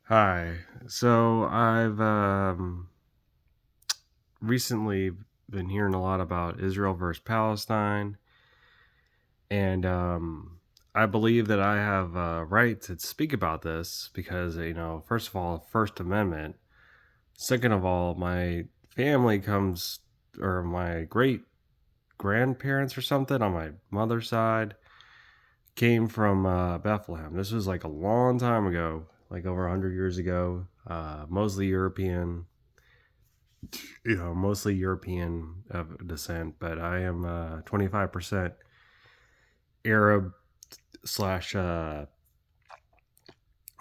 Hi. So I've recently been hearing a lot about Israel versus Palestine, and I believe that I have a right to speak about this because, first of all, First Amendment. Second of all, my family comes, or my great grandparents or something on my mother's side came from Bethlehem. This was like a long time ago, like over 100 years ago, mostly European mostly European of descent, but I am 25% Arab slash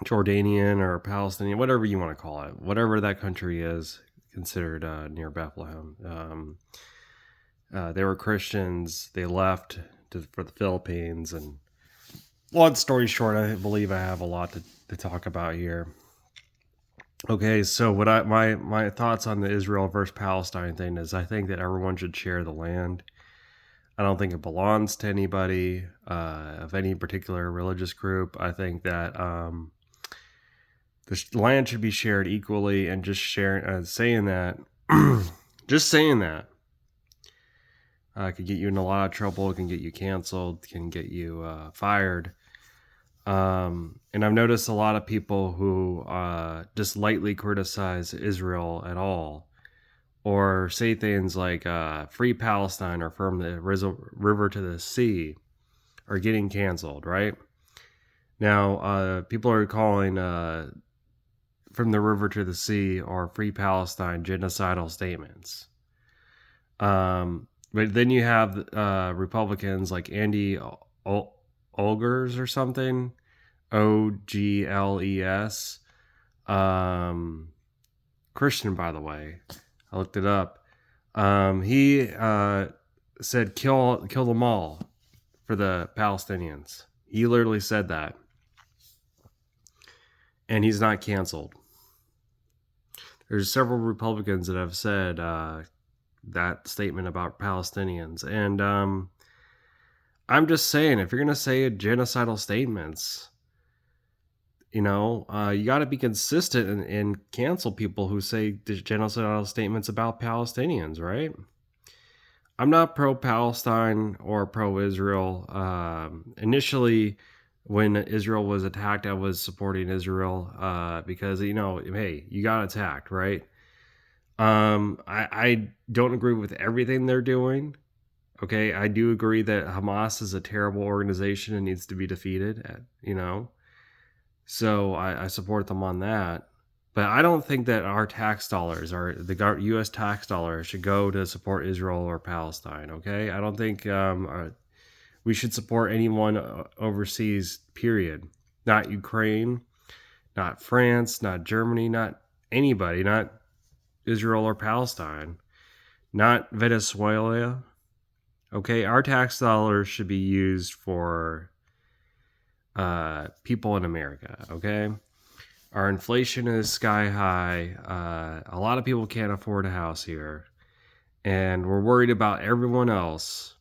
Jordanian or Palestinian, whatever you want to call it, whatever that country is considered near Bethlehem. They were Christians. They left for the Philippines. And long story short, I believe I have a lot to talk about here. Okay, so what my thoughts on the Israel versus Palestine thing is I think that everyone should share the land. I don't think it belongs to anybody of any particular religious group. I think that the land should be shared equally, and just sharing, saying that, just saying that, can get you in a lot of trouble. Can get you canceled. Can get you fired. And I've noticed a lot of people who just lightly criticize Israel at all, or say things like "Free Palestine" or "From the river to the sea" are getting canceled, right? Now, people are calling "From the River to the Sea" or "Free Palestine" genocidal statements. But then you have Republicans like Andy Ogles or something, Ogles, Christian, by the way. I looked it up. He said kill them all for the Palestinians. He literally said that, and he's not canceled. There's several Republicans that have said that statement about Palestinians, and I'm just saying, if you're gonna say genocidal statements, you got to be consistent and cancel people who say genocidal statements about Palestinians, right? I'm not pro-Palestine or pro-Israel. Initially, when Israel was attacked, I was supporting Israel because, hey, you got attacked, right? I don't agree with everything they're doing. Okay, I do agree that Hamas is a terrible organization and needs to be defeated, So I support them on that. But I don't think that our tax dollars, the U.S. tax dollars, should go to support Israel or Palestine. Okay, I don't think we should support anyone overseas. Period. Not Ukraine, not France, not Germany, not anybody, not Israel or Palestine, not Venezuela. Okay, our tax dollars should be used for people in America. Okay. Our inflation is sky high. A lot of people can't afford a house here. And we're worried about everyone else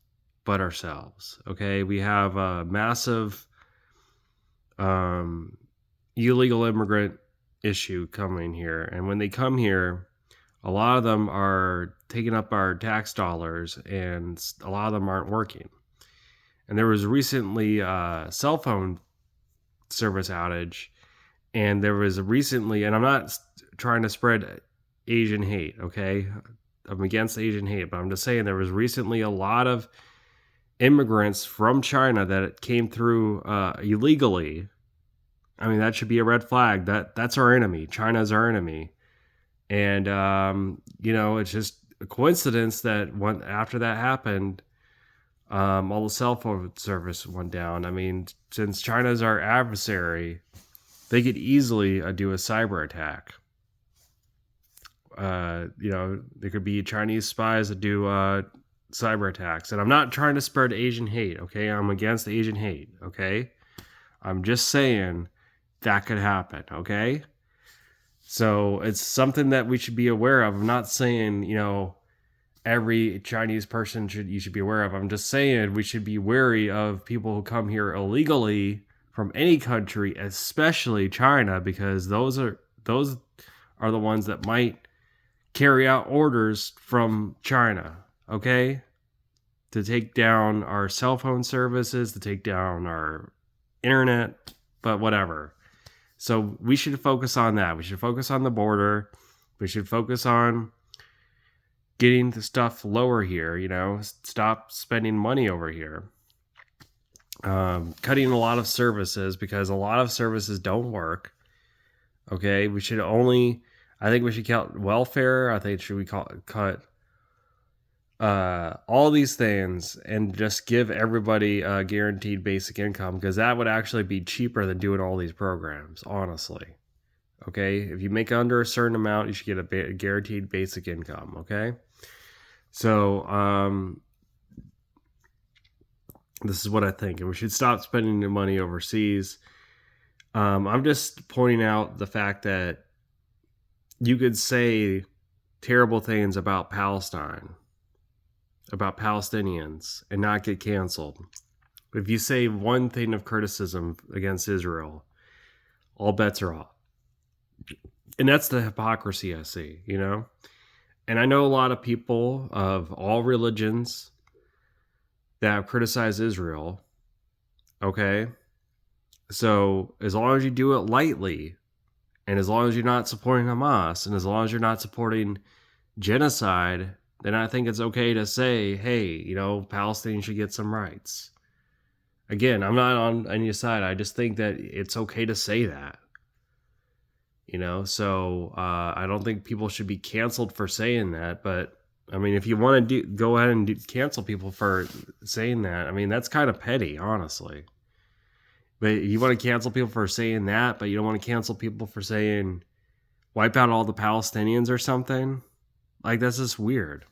but ourselves. Okay. We have a massive illegal immigrant issue coming here. And when they come here, a lot of them are taking up our tax dollars, and a lot of them aren't working. And there was recently a cell phone service outage. And there was recently, and I'm not trying to spread Asian hate, okay? I'm against Asian hate, but I'm just saying there was recently a lot of immigrants from China that came through illegally. I mean, that should be a red flag. That's our enemy. China's our enemy. And, it's just a coincidence that after that happened, all the cell phone service went down. I mean, since China's our adversary, they could easily do a cyber attack. There could be Chinese spies that do cyber attacks. And I'm not trying to spread Asian hate, okay? I'm against Asian hate, okay? I'm just saying that could happen, okay? So it's something that we should be aware of. I'm not saying, every Chinese person you should be aware of. I'm just saying we should be wary of people who come here illegally from any country, especially China, because those are the ones that might carry out orders from China, okay? To take down our cell phone services, to take down our internet, but whatever. So we should focus on that. We should focus on the border. We should focus on getting the stuff lower here, stop spending money over here. Cutting a lot of services, because a lot of services don't work. Okay, I think we should cut welfare. I think we cut all these things and just give everybody a guaranteed basic income, because that would actually be cheaper than doing all these programs, honestly. Okay, if you make under a certain amount, you should get a guaranteed basic income. Okay, so this is what I think, and we should stop spending the money overseas. I'm just pointing out the fact that you could say terrible things about Palestine, about Palestinians, and not get canceled. But if you say one thing of criticism against Israel, all bets are off. And that's the hypocrisy I see, And I know a lot of people of all religions that have criticized Israel, okay? So as long as you do it lightly, and as long as you're not supporting Hamas, and as long as you're not supporting genocide, then I think it's okay to say, hey, Palestinians should get some rights. Again, I'm not on any side. I just think that it's okay to say that. So I don't think people should be canceled for saying that. But, I mean, if you want to go ahead and cancel people for saying that, I mean, that's kind of petty, honestly. But you want to cancel people for saying that, but you don't want to cancel people for saying wipe out all the Palestinians or something? Like, that's just weird.